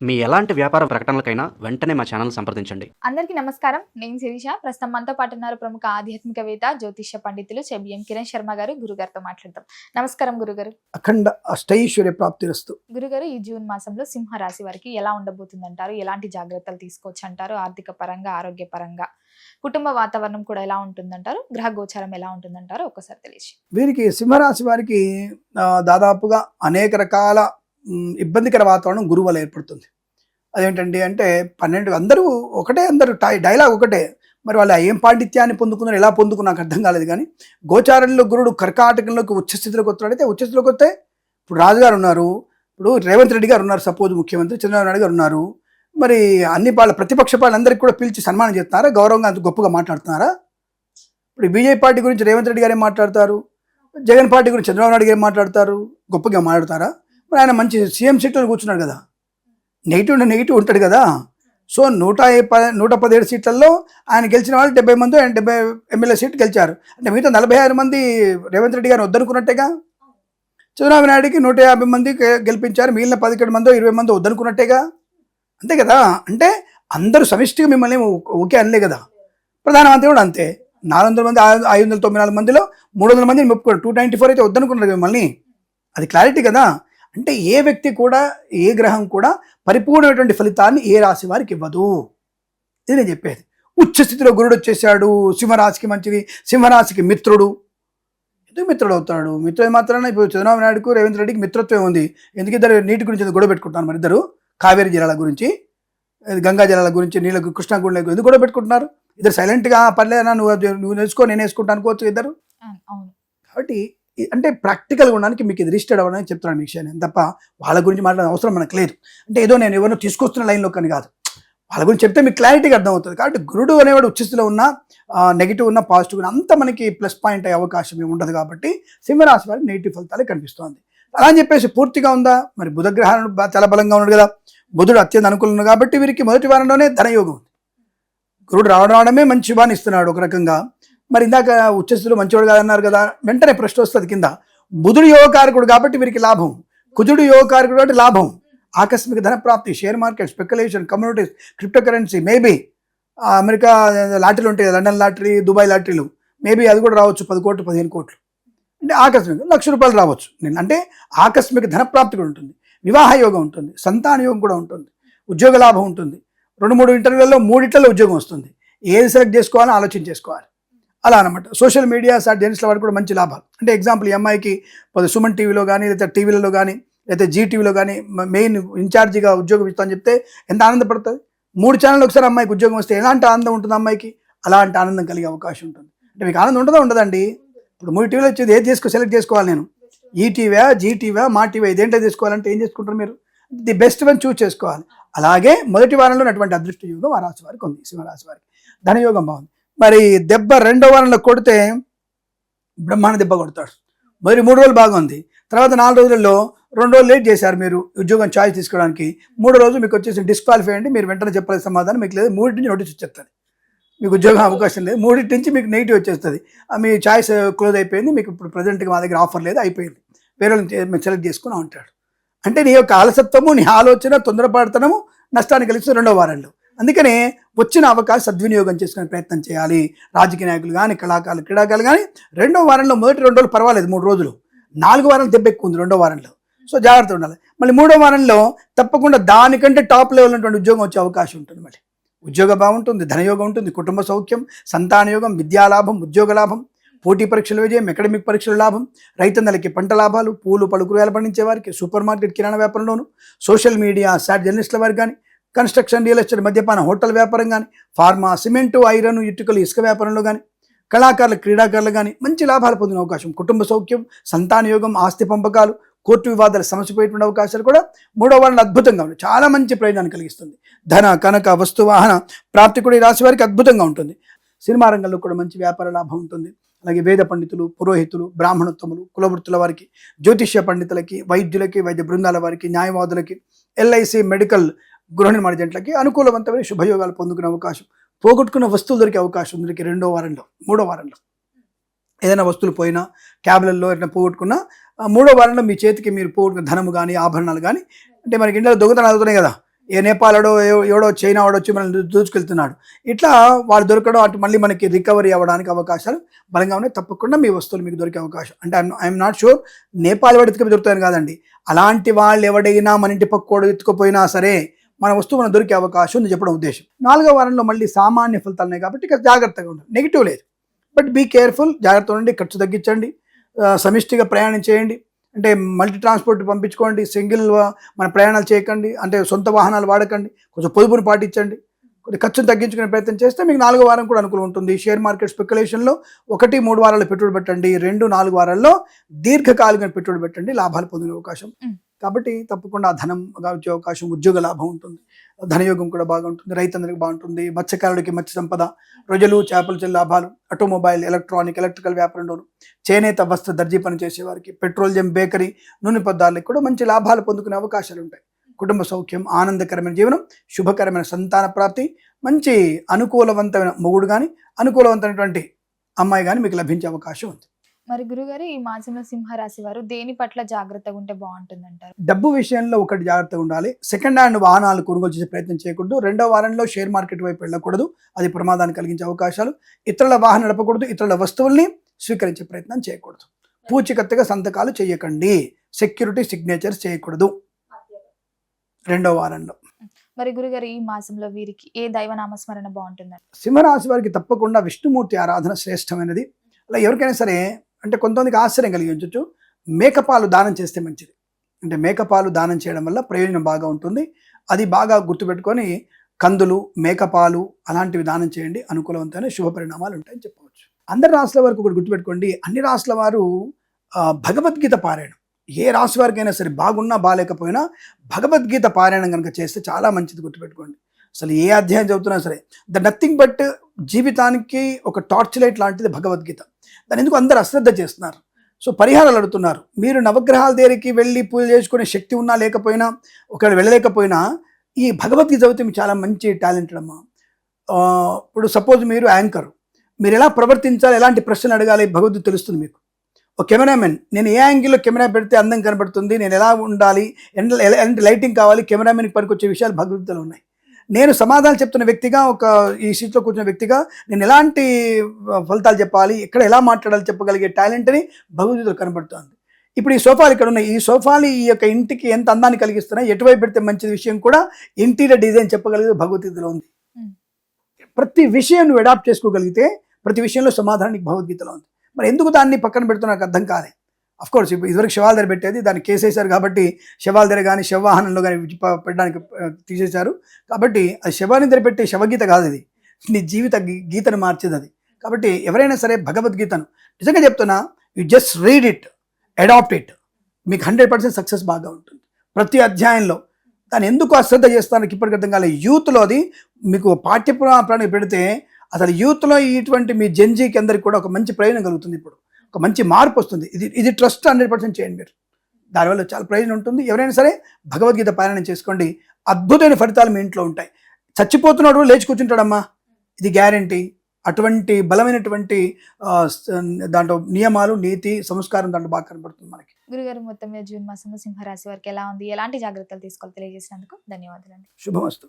మీ ఎలాంటి వ్యాపార ప్రకటనలకైనా వెంటనే మా ఛానల్ సంప్రదించండి. అందరికీ నమస్కారం. నేను శిరీష. ప్రస్తుతం మనతో పాటు ఉన్నారు ప్రముఖ ఆధ్యాత్మికవేత్త, జ్యోతిష్య పండితులు చెబిఎం కిరణ్ శర్మ గారు. గురుగారితో మాట్లాడదాం. నమస్కారం గురుగారు. అఖండ అష్టైశ్వర్య ప్రాప్తిరస్తు. గురుగారు, ఈ జూన్ మాసంలో సింహ రాశి వారికి ఎలా ఉండబోతుంది అంటారు? ఎలాంటి జాగ్రత్తలు తీసుకోవచ్చు అంటారు? ఆర్థిక పరంగా, ఆరోగ్య పరంగా, కుటుంబ వాతావరణం కూడా ఎలా ఉంటుందంటారు? గ్రహ గోచారం ఎలా ఉంటుందంటారు? ఒక్కసారి తెలియజేయండి. వీరికి సింహరాశి వారికి దాదాపుగా అనేక రకాల ఇబ్బందికర వాతావరణం గురువు వల్ల ఏర్పడుతుంది. అదేంటండి అంటే 12 అందరూ ఒకటే, అందరూ డైలాగ్ ఒకటే. మరి వాళ్ళు ఏం పాండిత్యాన్ని పొందుకున్నారు, ఎలా పొందుకున్నారు నాకు అర్థం కాలేదు. కానీ గోచారంలో గురుడు కర్కాటకంలోకి ఉచ్చస్థితిలోకి వస్తాడైతే ఉచ్చస్థితిలోకి వస్తే ఇప్పుడు రాజుగారు ఉన్నారు, ఇప్పుడు రేవంత్ రెడ్డి గారు ఉన్నారు, సపోజ్ ముఖ్యమంత్రి చంద్రబాబు నాయుడు గారు ఉన్నారు. మరి అన్ని వాళ్ళ ప్రతిపక్ష పార్టీలందరికీ కూడా పిలిచి సన్మానం చేస్తున్నారా? గౌరవంగా అంత గొప్పగా మాట్లాడుతున్నారా? ఇప్పుడు బీజేపీ పార్టీ గురించి రేవంత్ రెడ్డి గారు ఏం మాట్లాడతారు, జగన్ పార్టీ గురించి చంద్రబాబు నాయుడు గారు ఏం మాట్లాడతారు? గొప్పగా మాట్లాడతారా? మరి ఆయన మంచి సీఎం సీట్లను కూర్చున్నాడు కదా, నెగిటివ్ ఉంటాడు కదా. సో 117 సీట్లలో ఆయన గెలిచిన వాళ్ళు 70 మంది, ఆయన 70 ఎమ్మెల్యే సీట్లు గెలిచారు. అంటే మిగతా 46 మంది రేవంత్ రెడ్డి గారిని వద్దనుకున్నట్టేగా. చంద్రబాబు నాయుడికి 150 మంది గెలిపించారు, మిగిలిన 11 మందో 20 మందో వద్దనుకున్నట్టేగా. అంతే కదా. అంటే అందరూ సమిష్టిగా మిమ్మల్ని ఓకే అనలే కదా. ప్రధానమంత్రి కూడా అంతే. 400 మంది 594 మందిలో 300 మందిని ఒప్పుకోరు, 294 అయితే వద్దనుకున్నారు మిమ్మల్ని. అది క్లారిటీ కదా. అంటే ఏ వ్యక్తి కూడా, ఏ గ్రహం కూడా పరిపూర్ణమైనటువంటి ఫలితాన్ని ఏ రాశి వారికి ఇవ్వదు. ఇది నేను చెప్పేది. ఉచ్చస్థితిలో గురుడు వచ్చేసాడు, సింహరాశికి మంచిది, సింహరాశికి మిత్రుడు. ఎందుకు మిత్రుడు అవుతాడు? మిత్రుడు మాత్రాన ఇప్పుడు చంద్రబాబు నాయుడుకు రేవంత్ రెడ్డికి మిత్రత్వం ఉంది. ఎందుకు ఇద్దరు నీటి గురించి గొడవ పెట్టుకుంటున్నారు? మరి ఇద్దరు కావేరీ జలాల గురించి, గంగా జలాల గురించి, నీళ్ళకు కృష్ణా గుండెలకు ఎందుకు గొడవ పెట్టుకుంటున్నారు? ఇద్దరు సైలెంట్గా పర్లేదన్నా, నువ్వు నేర్చుకో, నేను వేసుకుంటా అనుకోవచ్చు ఇద్దరు. కాబట్టి అంటే ప్రాక్టికల్గా ఉండడానికి మీకు ఇది రిజిస్టర్డ్ అవ్వడానికి చెప్తున్నాను మీ విషయాన్ని, తప్ప వాళ్ళ గురించి మాట్లాడే అవసరం మనకు లేదు. అంటే ఏదో నేను ఎవరినో తీసుకొస్తున్న లైన్లో కానీ కాదు, వాళ్ళ గురించి చెప్తే మీకు క్లారిటీగా అర్థమవుతుంది. కాబట్టి గురుడు అనేవాడు ఉచ్చస్థితిలో ఉన్న నెగిటివ్ ఉన్న పాజిటివ్ ఉన్న అంత మనకి ప్లస్ పాయింట్ అయ్యే అవకాశం ఏమి ఉండదు. కాబట్టి సింహరాశి వారికి నెగిటివ్ ఫలితాలే కనిపిస్తుంది. అలా అని చెప్పేసి పూర్తిగా ఉందా? మరి బుధ గ్రహాలు చాలా బలంగా ఉన్నాడు కదా, బుధుడు అత్యంత అనుకూలం కాబట్టి వీరికి మొదటి వారంలోనే ధనయోగం ఉంది. గురుడు రావడమే మంచి శుభాన్ని ఇస్తున్నాడు ఒక రకంగా. మరి ఇందాక ఉచ్చస్థితిలో మంచివాడు కాదన్నారు కదా, వెంటనే ప్రశ్న వస్తుంది కింద. బుధుడు యోగకారకుడు కాబట్టి వీరికి లాభం, కుజుడు యోగకారకుడు కాబట్టి లాభం, ఆకస్మిక ధన ప్రాప్తి, share market, speculation, communities, crypto currency, maybe America లాటరీలు ఉంటాయి, లండన్ లాటరీ, దుబాయ్ లాటరీలు, మేబీ అది కూడా రావచ్చు. 10 కోట్లు 15 కోట్లు అంటే ఆకస్మిక ₹1,00,000 రావచ్చు. అంటే ఆకస్మిక ధన ప్రాప్తి కూడా ఉంటుంది, వివాహ యోగం ఉంటుంది, సంతాన యోగం కూడా ఉంటుంది, ఉద్యోగ లాభం ఉంటుంది. 2-3 ఇంటర్వ్యూలలో 3 ఉద్యోగం వస్తుంది. ఏది సెలెక్ట్ చేసుకోవాలని ఆలోచన చేసుకోవాలి. అలా అనమాట. సోషల్ మీడియా జర్నలిస్టుల వారికి కూడా మంచి లాభాలు. అంటే ఎగ్జాంపుల్, ఈ అమ్మాయికి సుమన్ టీవీలో కానీ, లేదా టీవీలలో కానీ, లేదా జీ టీవీలో కానీ మెయిన్ ఇన్ఛార్జిగా ఉద్యోగం ఇస్తామని చెప్తే ఎంత ఆనందపడుతుంది. 3 ఛానల్ ఒకసారి అమ్మాయికి ఉద్యోగం వస్తే ఎలాంటి ఆనందం ఉంటుంది అమ్మాయికి? అలాంటి ఆనందం కలిగే అవకాశం ఉంటుంది. అంటే మీకు ఆనందం ఉంటుందా? ఉండదండి. ఇప్పుడు 3 టీవీలో వచ్చేది ఏది సెలెక్ట్ చేసుకోవాలి నేను? ఈటీవా, జీటీవా, మా టీవీ, ఇదేంటో తీసుకోవాలంటే ఏం చేసుకుంటారు మీరు? ది బెస్ట్ వన్ చూస్ చేసుకోవాలి. అలాగే మొదటి వారంలో ఉన్నటువంటి అదృష్ట యోగం ఆ రాశి వారికి ఉంది, సింహరాశి వారికి. ధనయోగం బాగుంది. మరి దెబ్బ 2వ వారంలో కొడితే బ్రహ్మాండ దెబ్బ కొడతాడు. మరి 3 రోజులు బాగుంది, తర్వాత 4 రోజులలో 2 రోజులు లేట్ చేశారు మీరు ఉద్యోగం ఛాయిస్ తీసుకోవడానికి. 3వ రోజు మీకు వచ్చేసి డిస్క్వాలిఫై అండి, మీరు వెంటనే చెప్పాల్సిన సమాధానం మీకు లేదు. 3 నుంచి నోటీస్ వచ్చేస్తుంది, మీకు ఉద్యోగం అవకాశం లేదు. 3 నుంచి మీకు నెగిటివ్ వచ్చేస్తుంది, మీ ఛాయిస్ క్లోజ్ అయిపోయింది, మీకు ఇప్పుడు ప్రజెంట్గా మా దగ్గర ఆఫర్ లేదు, అయిపోయింది, వేరే మేము సెలెక్ట్ చేసుకుని ఉంటాడు. అంటే నీ యొక్క ఆలసత్వము, నీ ఆలోచన, తొందరపడతనము నష్టాన్ని కలిగిస్తుంది 2వ వారంలో. అందుకనే వచ్చిన అవకాశం సద్వినియోగం చేసుకునే ప్రయత్నం చేయాలి. రాజకీయ నాయకులు కానీ, కళాకారులు, క్రీడాకారులు కానీ 2వ వారంలో మొదటి 2 రోజులు పర్వాలేదు, 3 రోజులు, 4వ వారం దెబ్బ ఎక్కువ ఉంది 2వ వారంలో. సో జాగ్రత్త ఉండాలి. మళ్ళీ 3వ వారంలో తప్పకుండా దానికంటే టాప్ లెవెల్ ఉన్నటువంటి ఉద్యోగం వచ్చే అవకాశం ఉంటుంది. మళ్ళీ ఉద్యోగ బాగుంటుంది, ధనయోగం ఉంటుంది, కుటుంబ సౌఖ్యం, సంతానయోగం, విద్యాలాభం, ఉద్యోగ లాభం, పోటీ పరీక్షల విజయం, అకాడమిక్ పరీక్షల లాభం, రైతన్నలకి పంట లాభాలు, పూలు పలు కూరగాయలు పండించే వారికి, సూపర్ మార్కెట్ కిరాణా వ్యాపారంలోను, సోషల్ మీడియా జర్నలిస్టుల వారికి కానీ, కన్స్ట్రక్షన్, రియల్ ఎస్టేట్, మద్యపాన, హోటల్ వ్యాపారం కానీ, ఫార్మా, సిమెంటు, ఐరన్, ఇటుకలు, ఇసుక వ్యాపారంలో కానీ, కళాకారులు, క్రీడాకారులు కానీ మంచి లాభాలు పొందిన అవకాశం, కుటుంబ సౌఖ్యం, సంతాన యోగం, ఆస్తి పంపకాలు, కోర్టు వివాదాలు సమసిపోయేటువంటి అవకాశాలు కూడా 3వ వారంలో అద్భుతంగా ఉన్నాయి. చాలా మంచి ప్రయోజనాన్ని కలిగిస్తుంది. ధన, కనక, వస్తు, వాహన ప్రాప్తి కూడా ఈ రాశి వారికి అద్భుతంగా ఉంటుంది. సినిమా రంగంలో కూడా మంచి వ్యాపార లాభం ఉంటుంది. అలాగే వేద పండితులు, పురోహితులు, బ్రాహ్మణోత్తములు, కులవృత్తుల వారికి, జ్యోతిష్య పండితులకి, వైద్యులకి, వైద్య బృందాల వారికి, న్యాయవాదులకి, ఎల్ఐసి, మెడికల్, గృహ నిర్మాణ జంటలకి అనుకూలవంతమైన శుభయోగాలు పొందుకునే అవకాశం, పోగొట్టుకున్న వస్తువులు దొరికే అవకాశం ఉంది 2వ వారంలో. 3వ వారంలో ఏదైనా వస్తువులు పోయినా, క్యాబ్లలో ఏదైనా పోగొట్టుకున్నా 3వ వారంలో మీ చేతికి మీరు పోగొట్టుకున్న ధనము కానీ, ఆభరణాలు కానీ, అంటే మనకి ఇంట్లో దొంగతనాలు అవుతున్నాయి కదా, ఏ నేపాలోడో ఎవడో చైనా వాడో వచ్చి మనల్ని దూచుకెళ్తున్నాడు. ఇట్లా వాళ్ళు దొరకడం, అటు మళ్ళీ మనకి రికవరీ అవ్వడానికి అవకాశాలు బలంగా ఉన్నాయి. తప్పకుండా మీ వస్తువులు మీకు దొరికే అవకాశం, అంటే ఐఎమ్ నాట్ షూర్ నేపాల్ వాడు ఎత్తుకుపోయి దొరుకుతాయని కాదండి, అలాంటి వాళ్ళు ఎవడైనా మన ఇంటి పక్కోడు ఎత్తుకుపోయినా సరే మన వస్తువు మనం దొరికే అవకాశం ఉంది చెప్పడం ఉద్దేశం. 4వ వారంలో మళ్ళీ సామాన్య ఫలితాలు ఉన్నాయి కాబట్టి ఇక జాగ్రత్తగా ఉండాలి. నెగిటివ్ లేదు, బట్ బీ కేర్ఫుల్, జాగ్రత్త ఉండండి, ఖర్చు తగ్గించండి, సమిష్టిగా ప్రయాణం చేయండి. అంటే మల్టీ ట్రాన్స్పోర్ట్ పంపించుకోండి, సింగిల్ మన ప్రయాణాలు చేయకండి, అంటే సొంత వాహనాలు వాడకండి, కొంచెం పొదుపును పాటించండి, కొద్ది ఖర్చును తగ్గించుకునే ప్రయత్నం చేస్తే మీకు 4వ వారం కూడా అనుకూలం ఉంటుంది. షేర్ మార్కెట్ స్పెక్యులేషన్లో 1-3 వారాలు పెట్టుబడి పెట్టండి, 2-4 వారాల్లో దీర్ఘకాలిక పెట్టుబడి పెట్టండి, లాభాలు పొందే అవకాశం. కాబట్టి తప్పకుండా ధనం వచ్చే అవకాశం, ఉద్యోగ లాభం ఉంటుంది, ధనయోగం కూడా బాగా ఉంటుంది, రైతందరికి బాగుంటుంది, మత్స్యకారుడికి మత్స్య సంపద, రొయ్యలు చేపలు చెల్లి లాభాలు, ఆటోమొబైల్, ఎలక్ట్రానిక్, ఎలక్ట్రికల్ వ్యాపారంలోను, చేనేత వస్త్ర దర్జీ పని చేసేవారికి, పెట్రోలియం, బేకరీ, నూనె పదార్థాలకు కూడా మంచి లాభాలు పొందుకునే అవకాశాలు ఉంటాయి. కుటుంబ సౌఖ్యం, ఆనందకరమైన జీవనం, శుభకరమైన సంతాన ప్రాప్తి, మంచి అనుకూలవంతమైన మొగుడు కానీ అనుకూలవంతమైనటువంటి అమ్మాయి కానీ మీకు లభించే అవకాశం ఉంది. మరి గురుగారు ఈ మాసంలో సింహరాశి వారు దేని పట్ల జాగ్రత్తగా ఉంటే బాగుంటుంది అంటారు? డబ్బు విషయంలో ఒకటి జాగ్రత్తగా ఉండాలి. సెకండ్ హ్యాండ్ వాహనాలు కొనుగోలు చేసే ప్రయత్నం చేయకూడదు. 2వ వారంలో షేర్ మార్కెట్ వైపు వెళ్ళకూడదు, అది ప్రమాదాన్ని కలిగించే అవకాశాలు. ఇతరుల వాహనం నడపకూడదు, ఇతరుల వస్తువుల్ని స్వీకరించే ప్రయత్నం చేయకూడదు. పూచికత్తుగా సంతకాలు చేయకండి, సెక్యూరిటీ సిగ్నేచర్స్ చేయకూడదు 2వ వారంలో. మరి గురుగారు ఈ మాసంలో వీరికి ఏ దైవ నామస్మరణ బాగుంటుందండి? సింహరాశి వారికి తప్పకుండా విష్ణుమూర్తి ఆరాధన శ్రేష్టమైనది. అలా ఎవరికైనా సరే, అంటే కొంతమందికి ఆశ్చర్యం కలిగించవచ్చు, మేకపాలు దానం చేస్తే మంచిది. అంటే మేకపాలు దానం చేయడం వల్ల ప్రయోజనం బాగా ఉంటుంది. అది బాగా గుర్తుపెట్టుకొని కందులు, మేకపాలు అలాంటివి దానం చేయండి, అనుకూలవంతమైన శుభ పరిణామాలు ఉంటాయని చెప్పవచ్చు. అందరి రాశుల వరకు కూడా గుర్తుపెట్టుకోండి, అన్ని రాశుల వారు భగవద్గీత పారాయణం, ఏ రాశి వారికైనా సరే బాగున్నా బాగాలేకపోయినా భగవద్గీత పారాయణం కనుక చేస్తే చాలా మంచిది, గుర్తుపెట్టుకోండి. అసలు ఏ అధ్యాయం చదువుతున్నా సరే ద నథింగ్ బట్ జీవితానికి ఒక టార్చ్ లైట్ లాంటిది భగవద్గీత. దాని ఎందుకు అందరూ అశ్రద్ధ చేస్తున్నారు. సో పరిహారాలు అడుగుతున్నారు. మీరు నవగ్రహాల దగ్గరికి వెళ్ళి పూజ చేసుకునే శక్తి ఉన్నా లేకపోయినా, ఒకవేళ వెళ్ళలేకపోయినా ఈ భగవద్గీత చదివితే మీకు చాలా మంచి టాలెంటెడ్ అమ్మా. ఇప్పుడు సపోజ్ మీరు యాంకర్, మీరు ఎలా ప్రవర్తించాలి, ఎలాంటి ప్రశ్నలు అడగాలి భగవద్గీత తెలుస్తుంది మీకు. ఒక కెమెరామెన్, నేను ఏ యాంగిల్లో కెమెరా పెడితే అందం కనబడుతుంది, నేను ఎలా ఉండాలి, ఎలాంటి లైటింగ్ కావాలి, కెమెరామెన్కి పనికొచ్చే విషయాలు భగవద్గీతలో ఉన్నాయి. నేను సమాధానం చెప్తున్న వ్యక్తిగా, ఒక ఈ సీట్లో కూర్చున్న వ్యక్తిగా నేను ఎలాంటి ఫలితాలు చెప్పాలి, ఎక్కడ ఎలా మాట్లాడాలి చెప్పగలిగే టాలెంట్ని భగవద్గీతలో కనబడుతుంది. ఇప్పుడు ఈ సోఫాలు ఇక్కడ ఉన్నాయి, ఈ సోఫాలు ఈ యొక్క ఇంటికి ఎంత అందాన్ని కలిగిస్తున్నాయి, ఎటువైపు పెడితే మంచి విషయం కూడా ఇంటీరియర్ డిజైన్ చెప్పగలిగేది భగవద్గీతలో ఉంది. ప్రతి విషయం నువ్వు అడాప్ట్ చేసుకోగలిగితే ప్రతి విషయంలో సమాధానం నీకు భగవద్గీతలో ఉంది. మరి ఎందుకు దాన్ని పక్కన పెడుతున్నా నాకు అర్థం కాలే. అఫ్కోర్స్ ఇప్పుడు ఇదివరకు శవాల దగ్గర పెట్టేది, దాన్ని కేసేశారు కాబట్టి శవాల దగ్గర కానీ శవవాహనంలో కానీ పెట్టడానికి తీసేశారు. కాబట్టి అది శవాన్ని దగ్గర పెట్టే శవగీత కాదు, అది నీ జీవిత గీతను మార్చేది అది. కాబట్టి ఎవరైనా సరే భగవద్గీతను నిజంగా చెప్తున్నా, you just read it, adapt it, మీకు 100% సక్సెస్ బాగా ఉంటుంది. ప్రతి అధ్యాయంలో దాన్ని ఎందుకు అశ్రద్ధ చేస్తానికి ఇప్పటికి అర్థం కాలేదు. యూత్లో అది మీకు పాఠ్యపురాణాన్ని పెడితే అసలు యూత్లో ఇటువంటి మీ జెన్జీకి అందరికి కూడా ఒక మంచి ప్రయోజనం కలుగుతుంది. ఇప్పుడు ఒక మంచి మార్పు వస్తుంది. ఇది ట్రస్ట్ 100% చేయండి మీరు, దానివల్ల చాలా ప్రయోజనం ఉంటుంది. ఎవరైనా సరే భగవద్గీత పారాయణం చేసుకోండి, అద్భుతమైన ఫలితాలు మీ ఇంట్లో ఉంటాయి. చచ్చిపోతున్నాడు లేచి కూర్చుంటాడమ్మా, ఇది గ్యారంటీ. అటువంటి బలమైనటువంటి దాంట్లో నియమాలు, నీతి, సంస్కారం దాంట్లో బాగా కనబడుతుంది మనకి. గురుగారు మొత్తం మీద జూన్ మాసంలో సింహరాశి వారికి ఎలా ఉంది, ఎలాంటి జాగ్రత్తలు తీసుకోవాలి తెలియజేసినందుకు ధన్యవాదాలండి. శుభమస్తు.